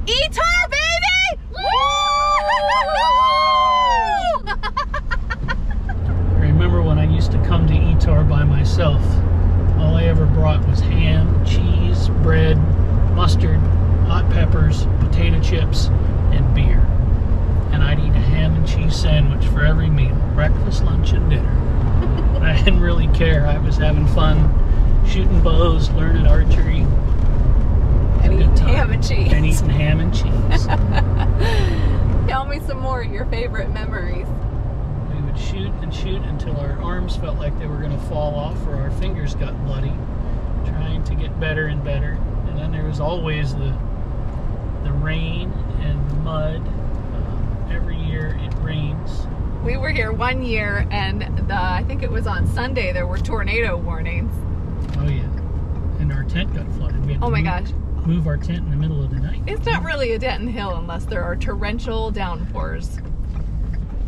ETAR, baby! Woo! I remember when I used to come to ETAR by myself, all I ever brought was ham, cheese, bread, mustard, hot peppers, potato chips, and beer. And I'd eat a ham and cheese sandwich for every meal, breakfast, lunch, and dinner. I didn't really care. I was having fun, shooting bows, learning archery. And eating ham and cheese. And eating ham and cheese. Tell me some more of your favorite memories. We would shoot and shoot until our arms felt like they were going to fall off or our fingers got bloody, trying to get better and better. And then there was always the rain and the mud. Every year it rains. We were here one year, and I think it was on Sunday, there were tornado warnings. Oh yeah, and our tent got flooded. We had Oh my gosh. Move our tent in the middle of the night. It's not really a Denton Hill unless there are torrential downpours.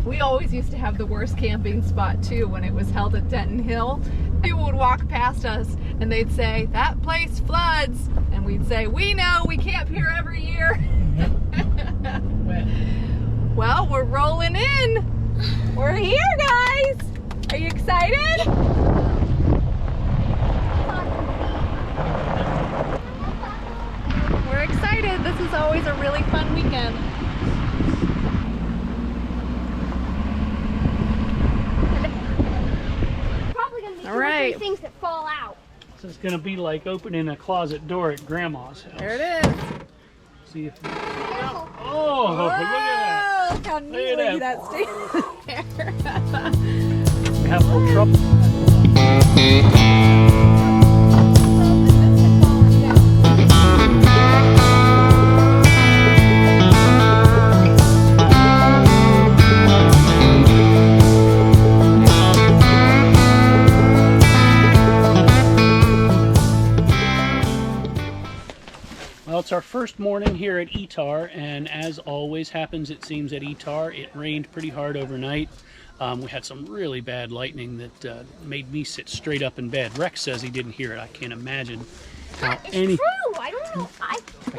We always used to have the worst camping spot too when it was held at Denton Hill. People would walk past us and they'd say, "That place floods," and we'd say, "We know, we camp here every year." Well, we're rolling in. We're here, guys. Are you excited? We're excited. This is always a really fun weekend. Probably gonna be All right. things that fall out. So it's going to be like opening a closet door at Grandma's house. There it is. See if. Careful. Oh, look at that! Look how neatly that stays there. We have a little trouble. Well, it's our first morning here at ETAR, and as always happens, it seems, at ETAR, it rained pretty hard overnight. We had some really bad lightning that made me sit straight up in bed. Rex says he didn't hear it. I can't imagine how It's true. I don't know. I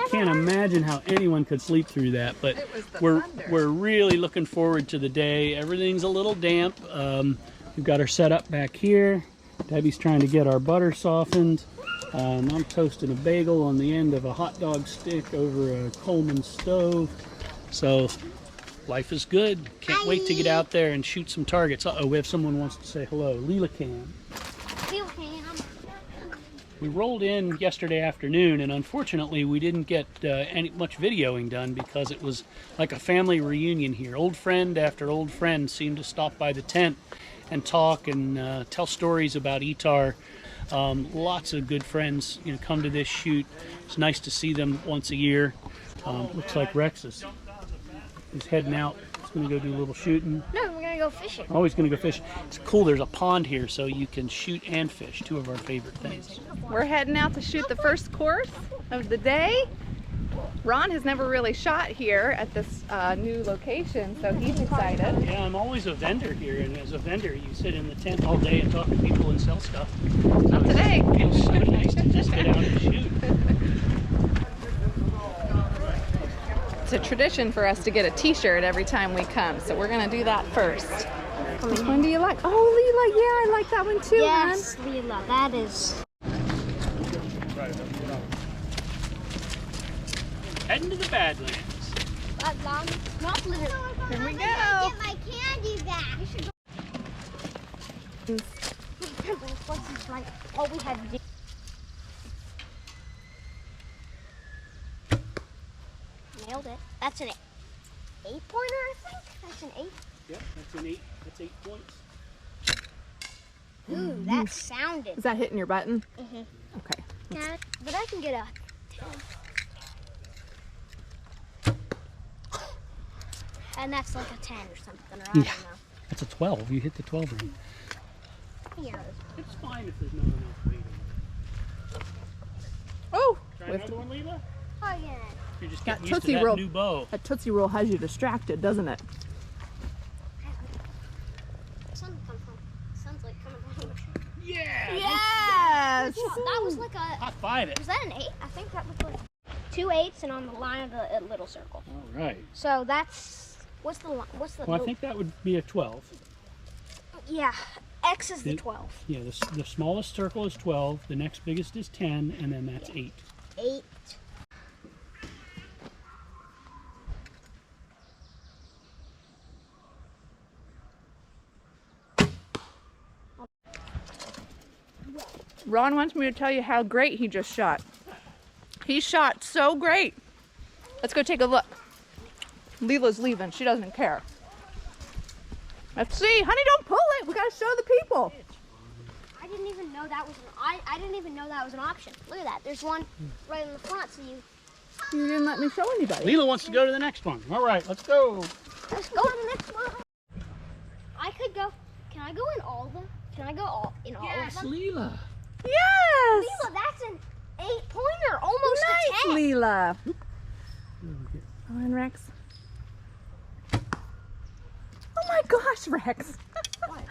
can't imagine how anyone could sleep through that. But It was the we're thunder. really looking forward to the day. Everything's a little damp. We've got our setup back here. Debbie's trying to get our butter softened. I'm toasting a bagel on the end of a hot dog stick over a Coleman stove. So life is good. Can't wait to get out there and shoot some targets. Uh-oh, we have someone who wants to say hello. Leela Cam. feel him. We rolled in yesterday afternoon, and unfortunately we didn't get much videoing done because it was like a family reunion here. Old friend after old friend seemed to stop by the tent and talk and tell stories about ETAR. Lots of good friends, come to this shoot. It's nice to see them once a year. Looks like Rex is heading out. He's going to go do a little shooting. No, we're gonna go fishing. Always going to go fishing. It's cool. There's a pond here, so you can shoot and fish. Two of our favorite things. We're heading out to shoot the first course of the day. Ron has never really shot here at this new location, so he's excited. Yeah, I'm always a vendor here, and as a vendor, you sit in the tent all day and talk to people and sell stuff. Not today. It feels so nice to just get out and shoot. It's a tradition for us to get a t-shirt every time we come, so we're gonna do that first. Which one do you like? Oh, Leela, yeah, I like that one too, Yes, Leela, that is. Heading to the Badlands. Not literally. Here we go. Get my candy back. You should go. This is like all we had to do. Nailed it. That's an 8-pointer, I think. That's an 8. Yep, that's an 8. That's 8 points. Ooh, that sounded. Is that hitting your button? Mhm. Okay. Yeah, but I can get a 10. And that's like a 10 or something, or I don't know. That's a 12. You hit the 12 ring. Yeah. It's fine if there's no one else waiting. Oh, Try another one, Leela? Oh, yeah. You're just That getting used to Tootsie that Roll. new bow. a Tootsie Roll has you distracted, doesn't it? Sun come from. Sun's like coming from. Yeah! Yes! That was like a. High five it. Was that an 8? I think that was like. 2 8s and on the line of the little circle. All right. So that's, what's the Well, I think that would be a 12. Yeah, X is the 12. Yeah, the smallest circle is 12, the next biggest is 10, and then that's 8. 8. Ron wants me to tell you how great he just shot. He shot so great. Let's go take a look. Leela's leaving. She doesn't care. Let's see. Honey, don't pull it. We gotta show the people. I didn't even know that was I didn't even know that was an option. Look at that. There's one right in the front, so You didn't let me show anybody. Leela wants to go to the next one. All right, let's go. let's go to the next one. I could go. Can I go in all of them? Can I go in all of them? Leela. Yes. Leela, that's an 8-pointer, almost Nice, a 10. Leela. Come on, Rex. Oh my gosh, Rex. What?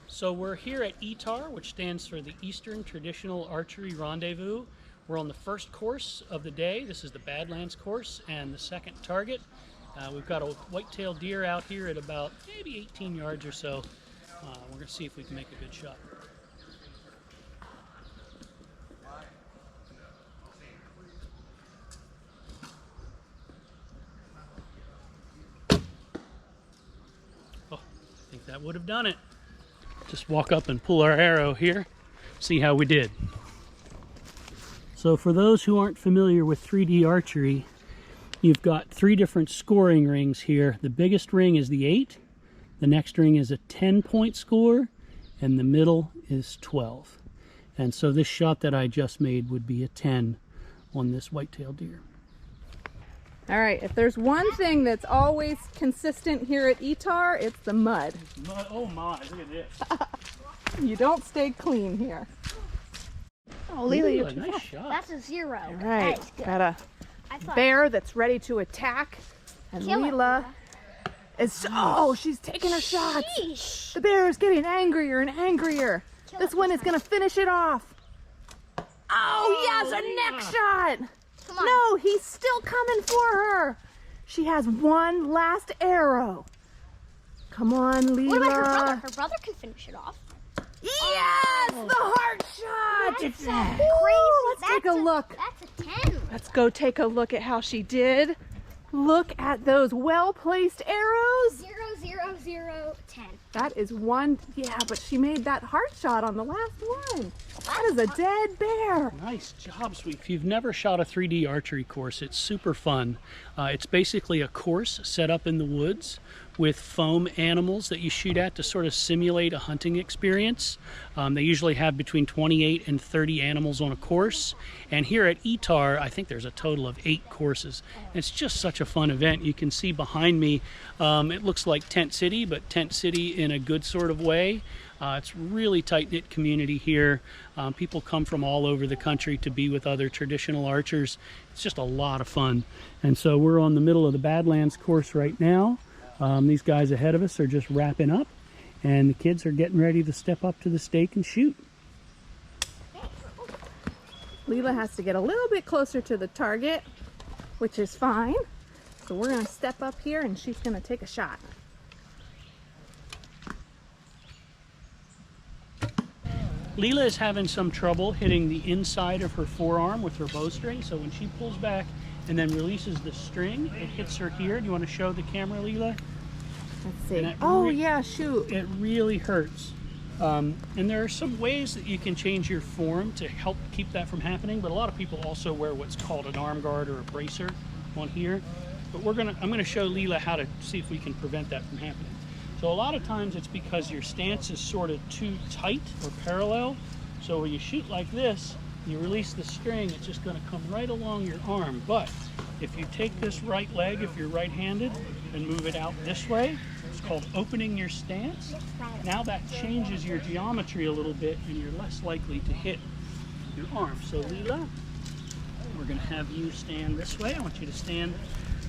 So we're here at ETAR, which stands for the Eastern Traditional Archery Rendezvous. We're on the first course of the day. This is the Badlands course and the second target. We've got a white-tailed deer out here at about maybe 18 yards or so. We're going to see if we can make a good shot. Oh, I think that would have done it. Just walk up and pull our arrow here, see how we did. So for those who aren't familiar with 3D archery, you've got 3 different scoring rings here. The biggest ring is the 8, the next ring is a 10-point score, and the middle is 12. And so this shot that I just made would be a 10 on this white-tailed deer. All right, if there's one thing that's always consistent here at ETAR, it's the mud. Oh my, look at this. You don't stay clean here. Oh, Leela, you're too nice fast. shot. That's a 0. All right, That's good. got a I thought, bear that's ready to attack. And Kill it, Leela is, oh, she's taking her shots. Sheesh. The bear is getting angrier and angrier. Kill This it, one this is going to finish it off. Oh, yes, a neck shot. Come on. No, he's still coming for her. She has one last arrow. Come on, Leela. What about her brother? Her brother can finish it off. Yes, the heart shot. That's so Ooh, crazy. let's take a look. That's a 10. Let's go take a look at how she did. Look at those well-placed arrows. 0, 0, 0, 10. That is one, yeah, but she made that heart shot on the last one. That is a dead bear. Nice job, sweet. If you've never shot a 3D archery course, it's super fun. It's basically a course set up in the woods with foam animals that you shoot at to sort of simulate a hunting experience. They usually have between 28 and 30 animals on a course. And here at ETAR, I think there's a total of 8 courses. It's just such a fun event. You can see behind me, it looks like Tent City, but Tent City in a good sort of way. It's really tight-knit community here. People come from all over the country to be with other traditional archers. It's just a lot of fun. And so we're on the middle of the Badlands course right now. These guys ahead of us are just wrapping up, and the kids are getting ready to step up to the stake and shoot. Leela has to get a little bit closer to the target, which is fine. So we're gonna step up here and she's gonna take a shot. Leela is having some trouble hitting the inside of her forearm with her bowstring, so when she pulls back and then releases the string, it hits her here. Do you want to show the camera, Leela? Let's see. And it Oh yeah, shoot. It really hurts. And there are some ways that you can change your form to help keep that from happening, but a lot of people also wear what's called an arm guard or a bracer on here. But I'm gonna show Leela how to see if we can prevent that from happening. So a lot of times it's because your stance is sort of too tight or parallel. So when you shoot like this, you release the string, it's just going to come right along your arm. But if you take this right leg, if you're right-handed, and move it out this way, it's called opening your stance. Now that changes your geometry a little bit and you're less likely to hit your arm. So Leela, we're going to have you stand this way. I want you to stand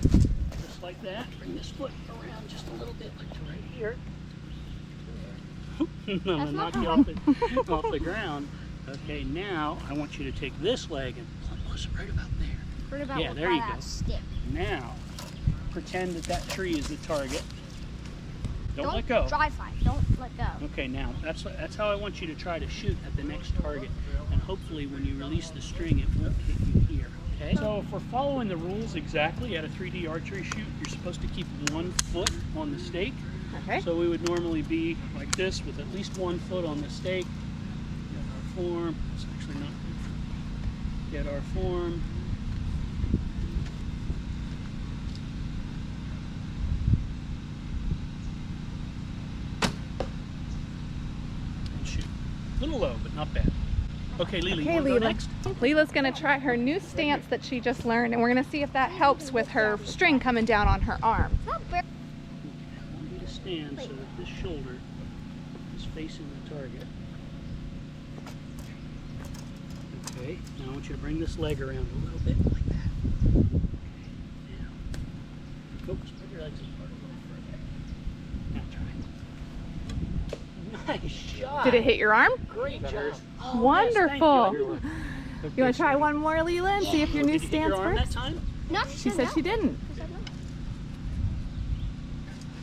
just like that. Bring this foot around just a little bit, like to right here. No, knock you off the ground. Okay, now I want you to take this leg and push it right about there. What about Yeah, there you go. Stick? Now, pretend that that tree is the target. Don't let go. Dry fire. Don't let go. Okay, now that's how I want you to try to shoot at the next target, and hopefully when you release the string, it won't hit you here. Okay. So if we're following the rules exactly at a 3D archery shoot, you're supposed to keep 1 foot on the stake. Okay. So we would normally be like this with at least 1 foot on the stake. Get our form. It's actually not good. Get our form. A little low, but not bad. Okay, Lily, you want to go next? Leela's going to try her new stance that she just learned, and we're going to see if that helps with her string coming down on her arm. It's not very... I want you to stand so that this shoulder is facing the target. Okay, now I want you to bring this leg around a little bit, like that. Now, spread your legs apart a little further. Now try. Nice shot. Did it hit your arm? Great job. Oh, Wonderful. Yes, You want to try one more, Leela, and see if your new Did you hit stance your arm works? that time? No, She said she didn't.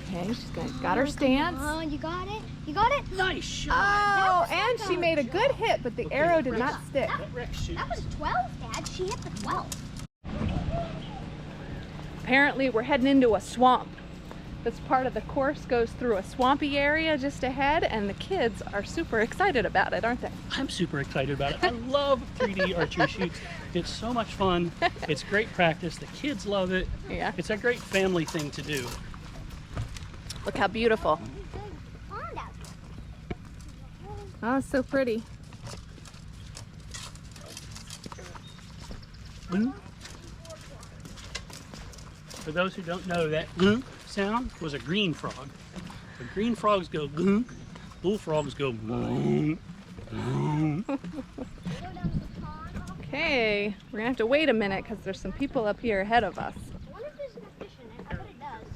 Okay, she's got her stance. Come on, you got it. You got it. Nice shot. Oh, and she made a good hit, but the arrow did not stick. Let Rex shoot. That was 12, Dad. She hit the 12. Apparently, we're heading into a swamp. This part of the course goes through a swampy area just ahead, and the kids are super excited about it, aren't they? I'm super excited about it. I love 3D archery shoots. It's so much fun. It's great practice. The kids love it. Yeah. It's a great family thing to do. Look how beautiful. Oh, it's so pretty. For those who don't know, that sound was a green frog. The green frogs go gunk, bullfrogs go boom. Okay, we're gonna have to wait a minute because there's some people up here ahead of us. I wonder if there's enough fish in it. I bet it does.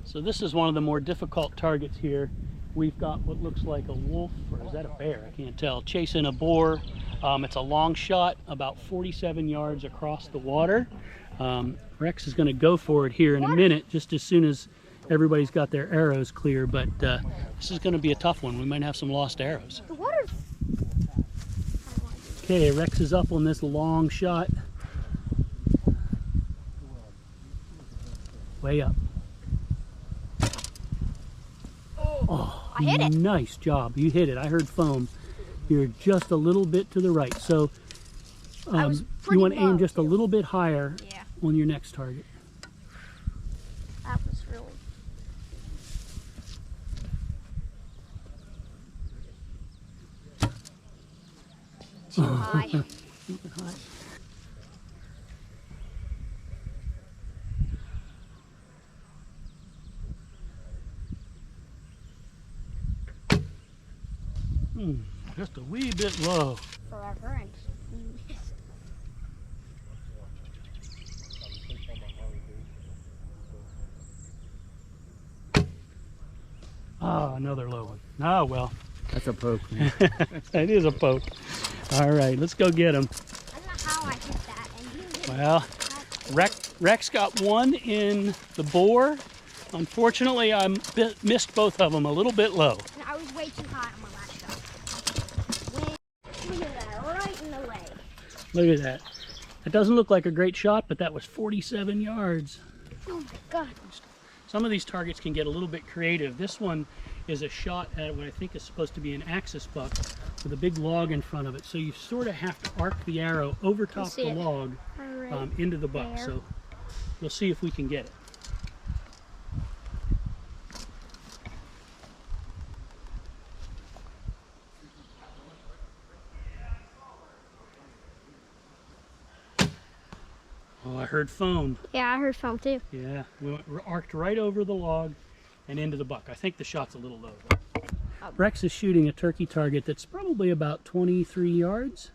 So this is one of the more difficult targets here. We've got what looks like a wolf, or is that a bear? I can't tell. Chasing a boar. It's a long shot, about 47 yards across the water. Rex is going to go for it here in a minute, just as soon as everybody's got their arrows clear. But this is going to be a tough one. We might have some lost arrows. The water's... Okay, Rex is up on this long shot. Way up. Oh, I hit it. Nice job. You hit it. I heard foam. You're just a little bit to the right. So you want to aim just a little bit higher on your next target. That was really... Too high. Keep it high. Just a wee bit low. Forever and missed. Ah, another low one. Ah, well. That's a poke. It is a poke. All right, let's go get him. I don't know how I hit that. And you hit Well, Rex got one in the bore. Unfortunately, I missed both of them a little bit low. And I was way too high on my last shot. Look at that, right in the leg. Look at that. That doesn't look like a great shot, but that was 47 yards. Oh my God. Some of these targets can get a little bit creative. This one is a shot at what I think is supposed to be an axis buck with a big log in front of it. So you sort of have to arc the arrow over top the log into the buck. there. So we'll see if we can get it. Oh, I heard foam. Yeah, I heard foam too. Yeah, we arced right over the log and into the buck. I think the shot's a little low though. Rex is shooting a turkey target that's probably about 23 yards.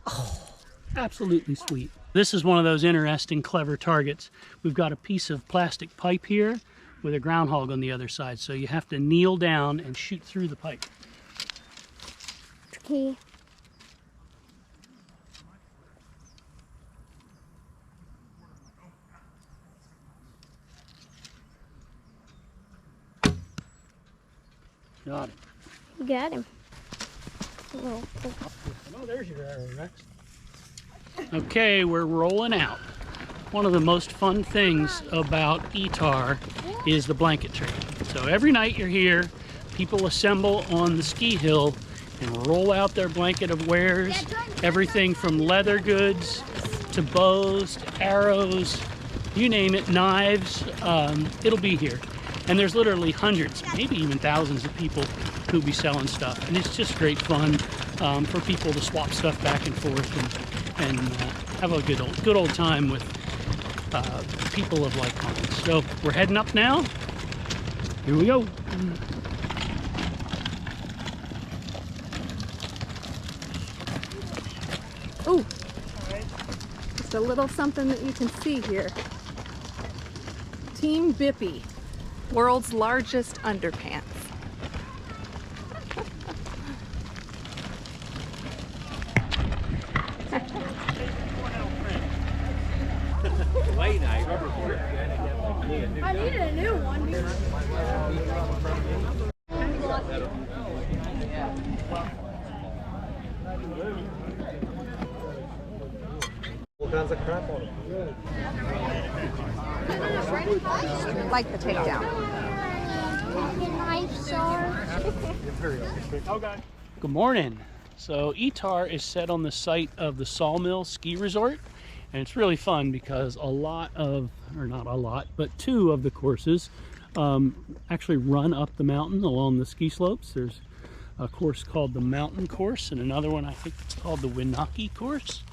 Oh, absolutely sweet. This is one of those interesting, clever targets. We've got a piece of plastic pipe here with a groundhog on the other side. So you have to kneel down and shoot through the pipe. Okay. Got it. You got him. Oh, there's your arrow, Rex. Okay, we're rolling out. One of the most fun things about ETAR is the blanket trade. So every night you're here, people assemble on the ski hill and roll out their blanket of wares. Everything from leather goods to bows to arrows, you name it, knives, it'll be here. And there's literally hundreds, maybe even thousands of people who'll be selling stuff. And it's just great fun for people to swap stuff back and forth and have a good old time with people of like minds. So we're heading up now. Here we go. Ooh, just a little something that you can see here. Team Bippy, world's largest underpants. I needed a new one. All kinds of crap on it. Like the takedown. Good morning. So ETAR is set on the site of the Sawmill Ski Resort, and it's really fun because a lot of, or not a lot, but two of the courses actually run up the mountain along the ski slopes. There's a course called the Mountain Course and another one I think it's called the Winaki Course.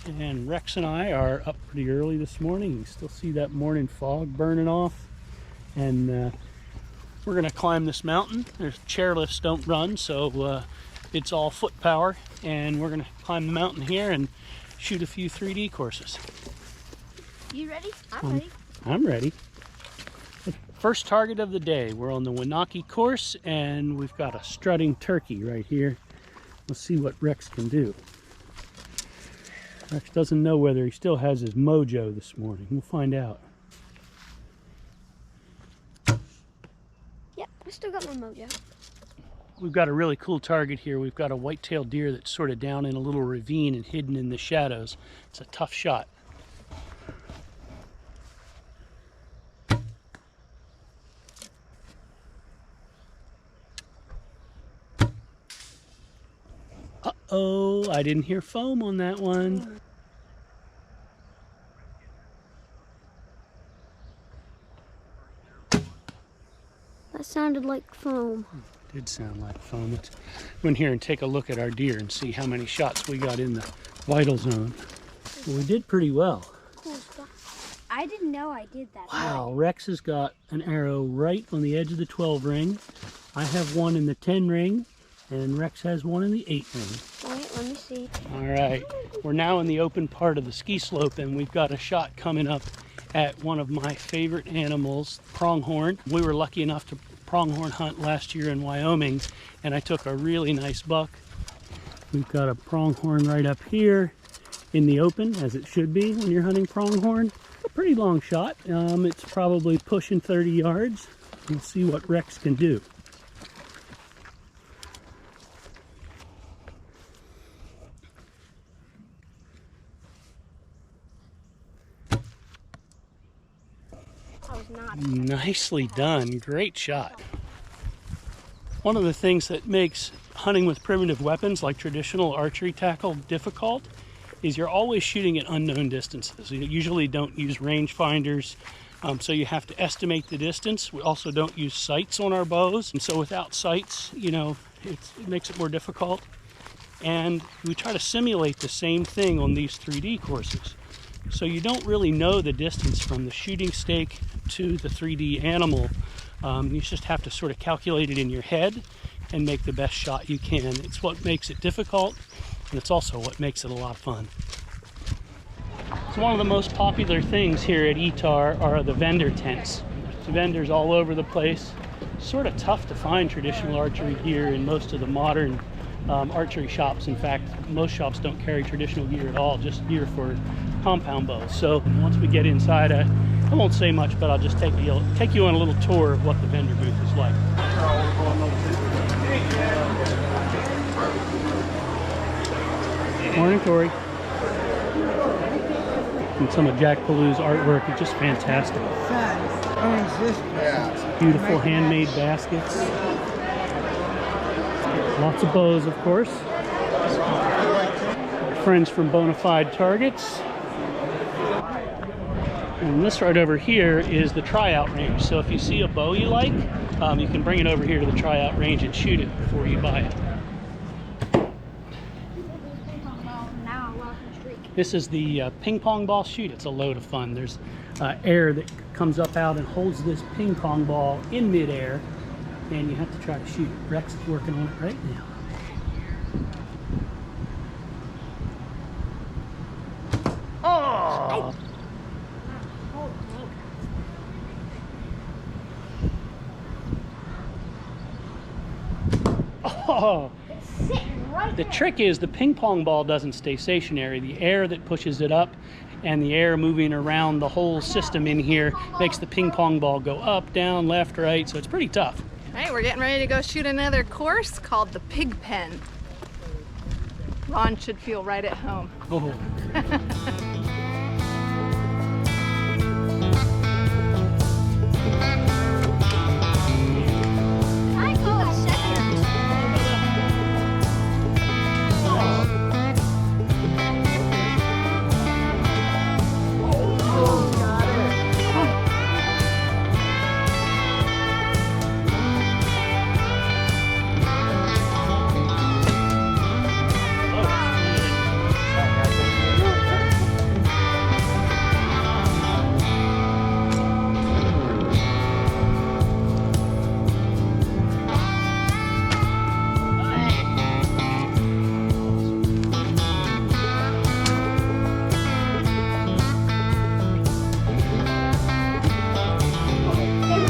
And Rex and I are up pretty early this morning. You can still see that morning fog burning off. And we're gonna climb this mountain. There's chairlifts don't run, so it's all foot power. And we're gonna climb the mountain here and shoot a few 3D courses. You ready? I'm ready. I'm ready. First target of the day. We're on the Winaki course and we've got a strutting turkey right here. Let's see what Rex can do. Rex doesn't know whether he still has his mojo this morning. We'll find out. Yep, I still got my mojo. We've got a really cool target here. We've got a white-tailed deer that's sort of down in a little ravine and hidden in the shadows. It's a tough shot. Uh-oh, I didn't hear foam on that one. That sounded like foam. It did sound like foam. Let's go in here and take a look at our deer and see how many shots we got in the vital zone. Well, we did pretty well. Cool stuff. I didn't know I did that. Wow, Rex has got an arrow right on the edge of the 12 ring. I have one in the 10 ring, and Rex has one in the 8 ring. Wait, let me see. All right, we're now in the open part of the ski slope, and we've got a shot coming up at one of my favorite animals, pronghorn. We were lucky enough to pronghorn hunt last year in Wyoming, and I took a really nice buck. We've got a pronghorn right up here in the open, as it should be when you're hunting pronghorn. A pretty long shot. It's probably pushing 30 yards. We'll see what Rex can do. Nicely done. Great shot. One of the things that makes hunting with primitive weapons like traditional archery tackle difficult is you're always shooting at unknown distances. You usually don't use rangefinders, so you have to estimate the distance. We also don't use sights on our bows, and so without sights, you know, it makes it more difficult. And we try to simulate the same thing on these 3D courses. So you don't really know the distance from the shooting stake to the 3D animal. You just have to sort of calculate it in your head and make the best shot you can. It's what makes it difficult, and it's also what makes it a lot of fun. So one of the most popular things here at ETAR are the vendor tents. There's vendors all over the place. It's sort of tough to find traditional archery gear in most of the modern archery shops. In fact, most shops don't carry traditional gear at all, just gear for compound bows. So once we get inside, I won't say much, but I'll just take you on a little tour of what the vendor booth is like. Morning, Tori. And some of Jack Paloo's artwork is just fantastic. Beautiful handmade baskets. Lots of bows, of course. Friends from Bonafide Targets. And this right over here is the tryout range. So if you see a bow you like, you can bring it over here to the tryout range and shoot it before you buy it. This is the ping pong ball shoot. It's a load of fun. There's air that comes up out and holds this ping pong ball in midair, and you have to try to shoot it. Rex is working on it right now. Oh! Oh! The trick is the ping pong ball doesn't stay stationary. The air that pushes it up and the air moving around the whole system in here makes the ping pong ball go up, down, left, right, so it's pretty tough. All right, we're getting ready to go shoot another course called the Pig Pen. Ron should feel right at home. Oh.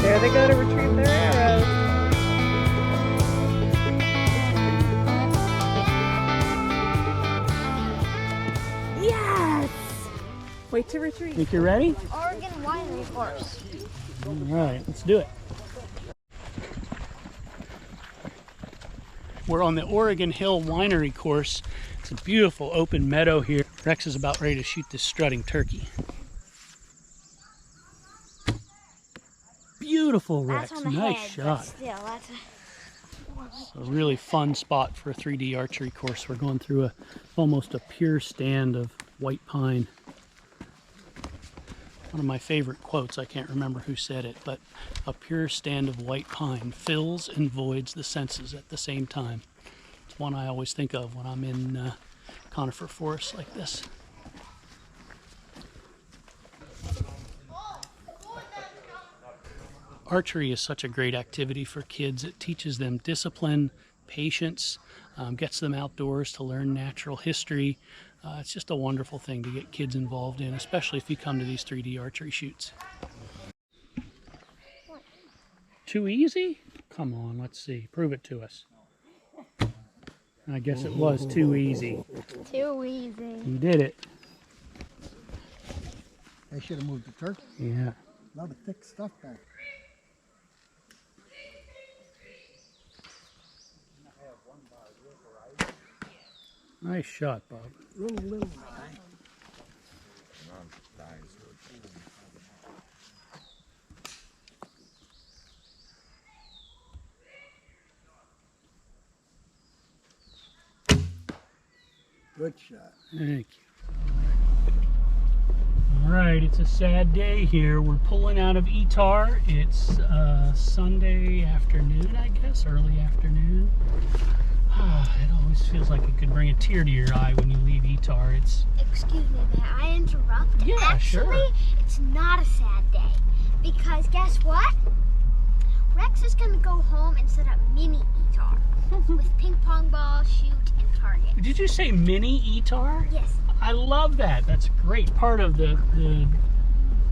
There they go to retrieve their arrows. Yes! Wait to retrieve. Think you're ready? Oregon winery course. All right, let's do it. We're on the Oregon Hill Winery course. It's a beautiful open meadow here. Rex is about ready to shoot this strutting turkey. Beautiful, Rex. That's on the Nice head, shot. but still, that's It's a really fun spot for a 3D archery course. We're going through almost a pure stand of white pine. One of my favorite quotes, I can't remember who said it, but a pure stand of white pine fills and voids the senses at the same time. It's one I always think of when I'm in conifer forests like this. Archery is such a great activity for kids. It teaches them discipline, patience, gets them outdoors to learn natural history. It's just a wonderful thing to get kids involved in, especially if you come to these 3D archery shoots. Too easy? Come on, let's see. Prove it to us. I guess it was too easy. too easy. You did it. They should have moved the turkey. Yeah. A lot of thick stuff back. Nice shot, Bob. Little guy. Good shot. Thank you. All right, it's a sad day here. We're pulling out of ETAR. It's Sunday afternoon, I guess, early afternoon. It always feels like it could bring a tear to your eye when you leave ETAR. Excuse me, may I interrupt? Yeah, Actually, sure. It's not a sad day. Because guess what? Rex is going to go home and set up mini ETAR with ping pong ball, shoot, and target. Did you say mini ETAR? Yes. I love that. That's a great part of the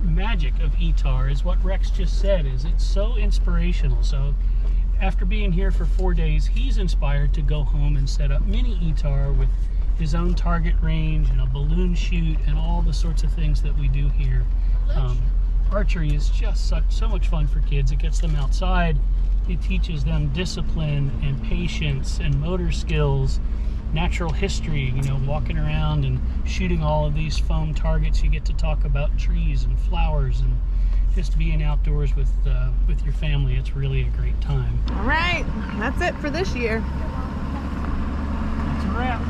magic of ETAR is what Rex just said, is it's so inspirational. So after being here for 4 days, he's inspired to go home and set up mini ETAR with his own target range and a balloon shoot and all the sorts of things that we do here. Archery is just so much fun for kids. It gets them outside. It teaches them discipline and patience and motor skills, natural history, you know, walking around and shooting all of these foam targets. You get to talk about trees and flowers and just being outdoors with your family. It's really a great time. All right, that's it for this year. That's a wrap.